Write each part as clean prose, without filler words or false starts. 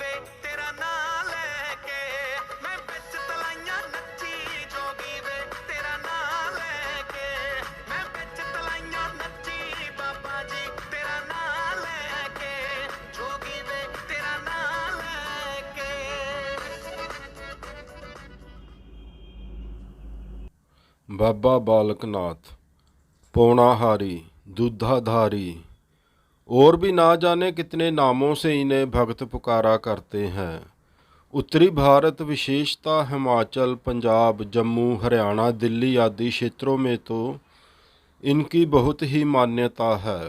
वे तेरा नाम लेके, मैं बिच तलाइयां नच्ची जोगी वे तेरा नाम लेके, मैं बिच तलाइयां नच्ची बाबा जी तेरा नाम लेके, जोगी वे तेरा नाम लेके। बाबा बालक नाथ, पौणाहारी, दूधाधारी और भी ना जाने कितने नामों से इन्हें भक्त पुकारा करते हैं। उत्तरी भारत विशेषतः हिमाचल, पंजाब, जम्मू, हरियाणा, दिल्ली आदि क्षेत्रों में तो इनकी बहुत ही मान्यता है।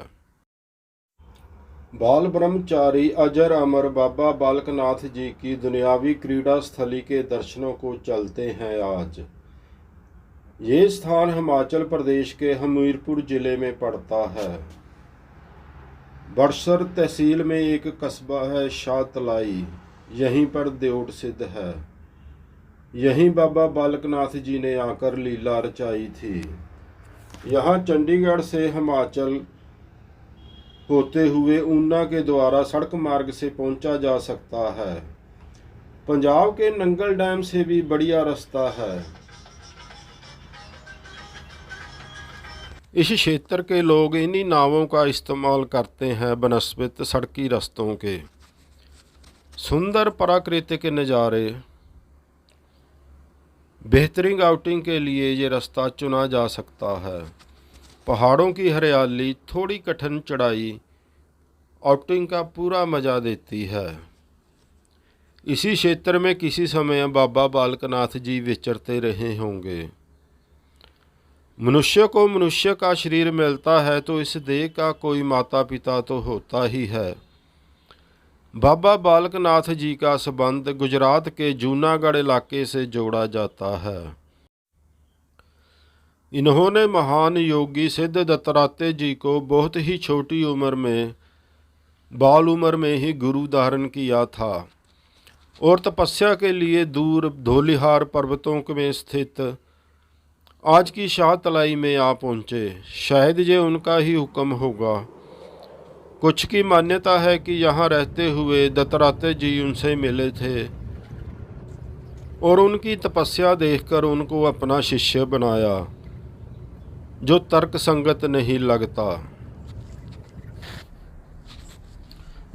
बाल ब्रह्मचारी अजर अमर बाबा बालकनाथ जी की दुनियावी क्रीड़ा स्थली के दर्शनों को चलते हैं आज। ये स्थान हिमाचल प्रदेश के हमीरपुर जिले में पड़ता है। बड़सर तहसील में एक कस्बा है शाहतलाई, यहीं पर देवट सिद्ध है। यहीं बाबा बालकनाथ जी ने आकर लीला रचाई थी। यहाँ चंडीगढ़ से हिमाचल होते हुए ऊना के द्वारा सड़क मार्ग से पहुंचा जा सकता है। पंजाब के नंगल डैम से भी बढ़िया रास्ता है। इस क्षेत्र के लोग इन्हीं नावों का इस्तेमाल करते हैं बनस्बत सड़की रास्तों के। सुंदर प्राकृतिक नज़ारे, बेहतरीन आउटिंग के लिए ये रास्ता चुना जा सकता है। पहाड़ों की हरियाली, थोड़ी कठिन चढ़ाई आउटिंग का पूरा मज़ा देती है। इसी क्षेत्र में किसी समय बाबा बालकनाथ जी विचरते रहे होंगे। मनुष्य को मनुष्य का शरीर मिलता है तो इस देह का कोई माता पिता तो होता ही है। बाबा बालकनाथ जी का संबंध गुजरात के जूनागढ़ इलाके से जोड़ा जाता है। इन्होंने महान योगी सिद्ध दत्तात्रेय जी को बहुत ही छोटी उम्र में, बाल उम्र में ही गुरु धारण किया था और तपस्या के लिए दूर धौलिहार पर्वतों में स्थित आज की शाहतलाई में आ पहुँचे। शायद ये उनका ही हुक्म होगा। कुछ की मान्यता है कि यहाँ रहते हुए दत्तात्रेय जी उनसे मिले थे और उनकी तपस्या देखकर उनको अपना शिष्य बनाया, जो तर्क संगत नहीं लगता।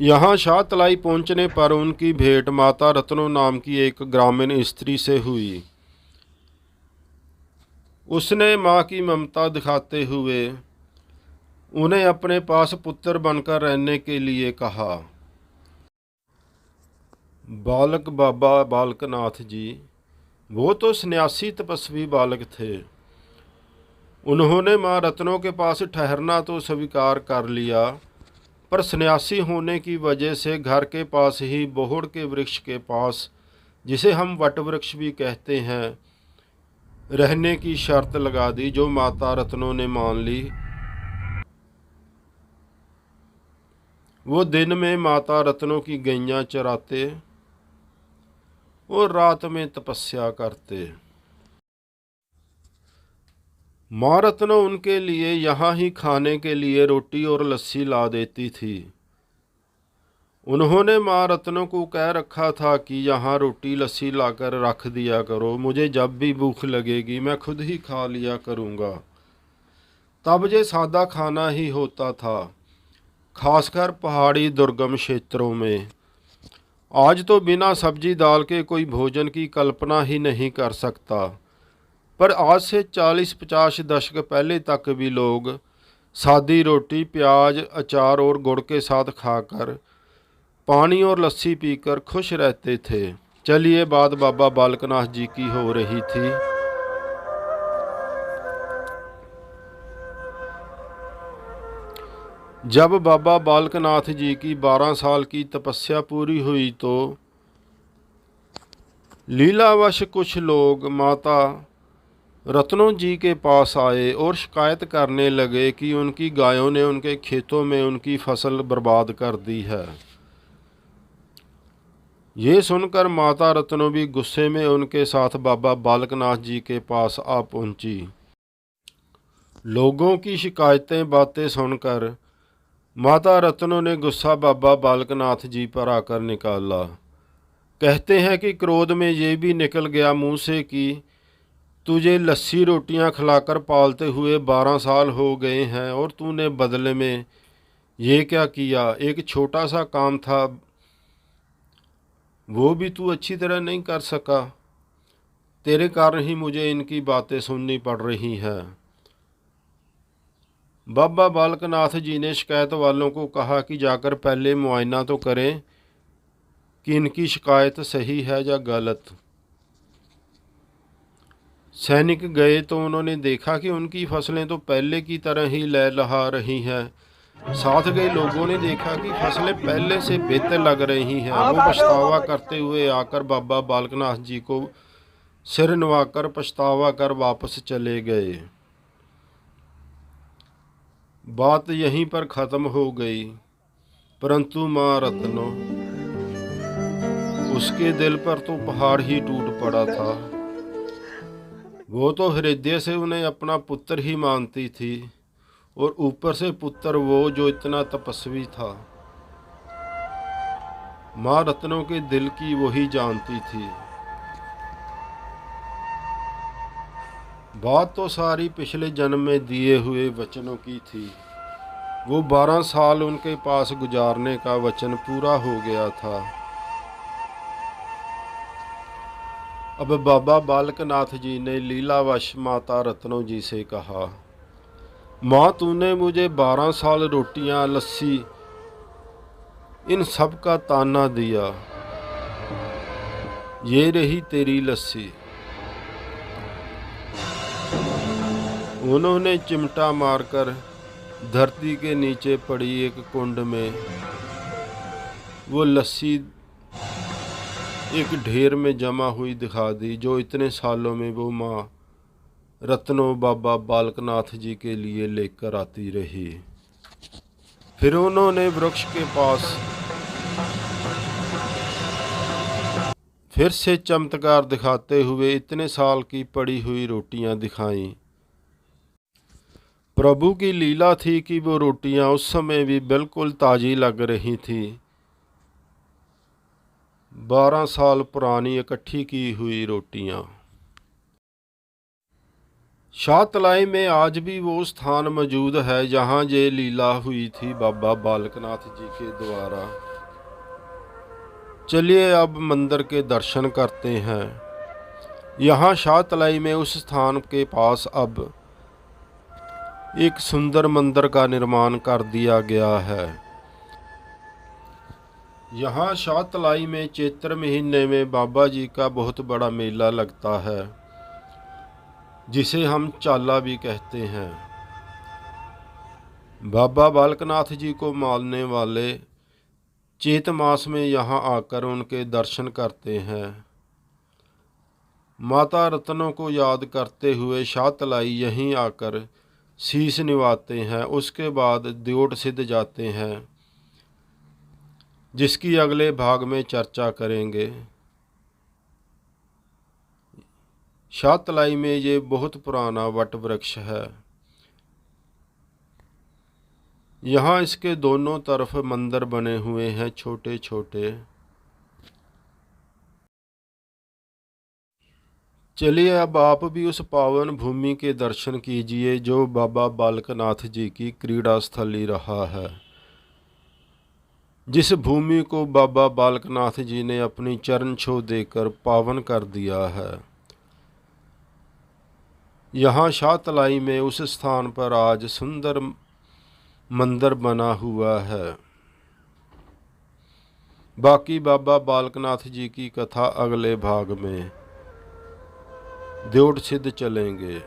यहाँ शाहतलाई पहुँचने पर उनकी भेंट माता रत्नो नाम की एक ग्रामीण स्त्री से हुई। उसने माँ की ममता दिखाते हुए उन्हें अपने पास पुत्र बनकर रहने के लिए कहा। बालक बाबा बालकनाथ जी वो तो सन्यासी तपस्वी बालक थे। उन्होंने माँ रत्नों के पास ठहरना तो स्वीकार कर लिया, पर सन्यासी होने की वजह से घर के पास ही बोहड़ के वृक्ष के पास, जिसे हम वट वृक्ष भी कहते हैं, रहने की शर्त लगा दी, जो माता रत्नों ने मान ली। वो दिन में माता रत्नों की गैयां चराते और रात में तपस्या करते। माँ रत्नों उनके लिए यहाँ ही खाने के लिए रोटी और लस्सी ला देती थी। उन्होंने माँ रत्नों को कह रखा था कि यहाँ रोटी लस्सी लाकर रख दिया करो, मुझे जब भी भूख लगेगी मैं खुद ही खा लिया करूँगा। तब ये सादा खाना ही होता था, खासकर पहाड़ी दुर्गम क्षेत्रों में। आज तो बिना सब्जी दाल के कोई भोजन की कल्पना ही नहीं कर सकता, पर आज से 40-50 दशक पहले तक भी लोग सादी रोटी, प्याज, अचार और गुड़ के साथ खाकर, पानी और लस्सी पीकर खुश रहते थे। चलिए बात बाबा बालकनाथ जी की हो रही थी। जब बाबा बालकनाथ जी की 12 साल की तपस्या पूरी हुई तो लीलावश कुछ लोग माता रत्नों जी के पास आए और शिकायत करने लगे कि उनकी गायों ने उनके खेतों में उनकी फसल बर्बाद कर दी है। ये सुनकर माता रत्नों भी गुस्से में उनके साथ बाबा बालकनाथ जी के पास आ पहुंची। लोगों की शिकायतें बातें सुनकर माता रत्नों ने गुस्सा बाबा बालकनाथ जी पर आकर निकाला। कहते हैं कि क्रोध में ये भी निकल गया मुंह से कि तुझे लस्सी रोटियां खिलाकर पालते हुए 12 साल हो गए हैं और तूने बदले में ये क्या किया। एक छोटा सा काम था, वो भी तू अच्छी तरह नहीं कर सका। तेरे कारण ही मुझे इनकी बातें सुननी पड़ रही हैं। बाबा बालकनाथ जी ने शिकायत वालों को कहा कि जाकर पहले मुआयना तो करें कि इनकी शिकायत सही है या गलत। सैनिक गए तो उन्होंने देखा कि उनकी फसलें तो पहले की तरह ही लहलहा रही हैं। साथ गए लोगों ने देखा कि फसलें पहले से बेहतर लग रही हैं। वो पछतावा करते हुए आकर बाबा बालकनाथ जी को सिर नवाकर पछतावा कर वापस चले गए। बात यहीं पर ख़त्म हो गई, परंतु माँ रत्नो, उसके दिल पर तो पहाड़ ही टूट पड़ा था। वो तो हृदय से उन्हें अपना पुत्र ही मानती थी और ऊपर से पुत्र वो जो इतना तपस्वी था। माँ रत्नों के दिल की वही जानती थी। बात तो सारी पिछले जन्म में दिए हुए वचनों की थी। वो 12 साल उनके पास गुजारने का वचन पूरा हो गया था। अब बाबा बालकनाथ जी ने लीलावश माता रत्नों जी से कहा, माँ तूने मुझे 12 साल रोटियां, लस्सी, इन सब का ताना दिया। ये रही तेरी लस्सी। उन्होंने चिमटा मारकर धरती के नीचे पड़ी एक कुंड में वो लस्सी एक ढेर में जमा हुई दिखा दी, जो इतने सालों में वो माँ रत्नों बाबा बालकनाथ जी के लिए लेकर आती रही। फिर उन्होंने वृक्ष के पास फिर से चमत्कार दिखाते हुए इतने साल की पड़ी हुई रोटियां दिखाईं। प्रभु की लीला थी कि वो रोटियां उस समय भी बिल्कुल ताज़ी लग रही थी। 12 साल पुरानी इकट्ठी की हुई रोटियां। शाहतलाई में आज भी वो स्थान मौजूद है जहाँ ये लीला हुई थी बाबा बालकनाथ जी के द्वारा। चलिए अब मंदिर के दर्शन करते हैं। यहाँ शाहतलाई में उस स्थान के पास अब एक सुंदर मंदिर का निर्माण कर दिया गया है। यहाँ शाहतलाई में चैत्र महीने में बाबा जी का बहुत बड़ा मेला लगता है, जिसे हम चाला भी कहते हैं। बाबा बालकनाथ जी को मानने वाले चैत मास में यहाँ आकर उनके दर्शन करते हैं। माता रत्नों को याद करते हुए शाहतलाई यहीं आकर शीश निभाते हैं। उसके बाद द्योट सिद्ध जाते हैं, जिसकी अगले भाग में चर्चा करेंगे। शाहतलाई में ये बहुत पुराना वट वृक्ष है। यहाँ इसके दोनों तरफ मंदिर बने हुए हैं छोटे छोटे। चलिए अब आप भी उस पावन भूमि के दर्शन कीजिए जो बाबा बालकनाथ जी की क्रीड़ा स्थली रहा है, जिस भूमि को बाबा बालकनाथ जी ने अपनी चरण छू देकर पावन कर दिया है। यहाँ शाहतलाई में उस स्थान पर आज सुंदर मंदिर बना हुआ है। बाकी बाबा बालकनाथ जी की कथा अगले भाग में द्योट सिद्ध चलेंगे।